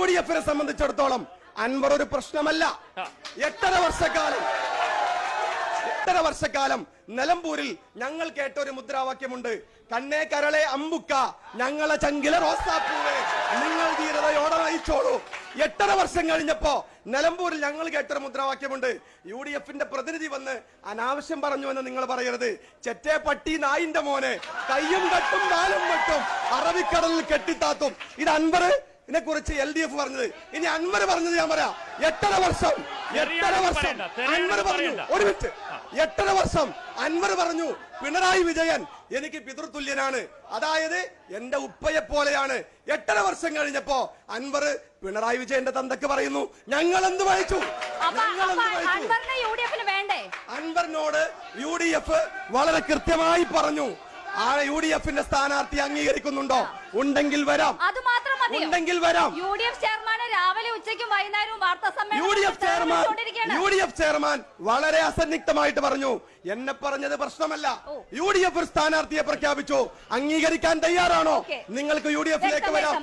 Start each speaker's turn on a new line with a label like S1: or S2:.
S1: UDF-നെ സംബന്ധിച്ചിടത്തോളം അൻവർ ഒരു പ്രശ്നമല്ല. 8 വർഷക്കാലം നിലമ്പൂരിൽ ഞങ്ങൾ കേട്ട ഒരു മുദ്രാവാക്യമുണ്ട്, കണ്ണേ കരളെ അമ്പുക്ക ഞങ്ങളെ ചങ്കിലെ റോസാപ്പൂവേ നിങ്ങൾ ധീരതയോടെ നയിച്ചോളൂ. 8 വർഷം കഴിഞ്ഞപ്പോ നിലമ്പൂരിൽ ഞങ്ങൾ കേട്ടൊരു മുദ്രാവാക്യമുണ്ട്, UDF-ന്റെ പ്രതിനിധി വന്ന് അനാവശ്യം പറഞ്ഞു എന്ന് നിങ്ങൾ പറയരുത്, ചെറ്റേ പട്ടി നായിന്റെ മോനെ കയ്യും കെട്ടും കാലും വെട്ടും അറബിക്കടലിൽ കെട്ടിത്താത്തും. ഇത് അൻവർ ഇതിനെ കുറിച്ച് LDF പറഞ്ഞത്. ഇനി അൻവർ പറഞ്ഞത് ഞാൻ പറയാം. 8 വർഷം അൻവർ പറഞ്ഞു, ഒരു മിനിറ്റ്, 8 വർഷം അൻവർ പറഞ്ഞു പിണറായി വിജയൻ എനിക്ക് പിതൃതുല്യനാണ്, അതായത് എന്റെ ഉപ്പയെ പോലെയാണ്. 8 വർഷം കഴിഞ്ഞപ്പോ അൻവർ പിണറായി വിജയന്റെ തന്തക്ക് പറയുന്നു ഞങ്ങൾ എന്ത് വഹിച്ചു. അൻവറിനോട് UDF വളരെ കൃത്യമായി പറഞ്ഞു, ആ UDF-ന്റെ സ്ഥാനാർത്ഥി അംഗീകരിക്കുന്നുണ്ടോ? ഉണ്ടെങ്കിൽ വരാം, ഉണ്ടെങ്കിൽ വരാം.
S2: UDF ചെയർമാൻ രാവിലെ ഉച്ചയ്ക്കും വൈകുന്നേരവും വാർത്താ
S1: UDF ചെയർമാൻ വളരെ അസന്നിഗ്ധമായിട്ട് പറഞ്ഞു, എന്നെ പറഞ്ഞത് പ്രശ്നമല്ല, UDF ഒരു സ്ഥാനാർത്ഥിയെ പ്രഖ്യാപിച്ചു, അംഗീകരിക്കാൻ തയ്യാറാണോ? നിങ്ങൾക്ക് UDF-ലേക്ക് വരാം.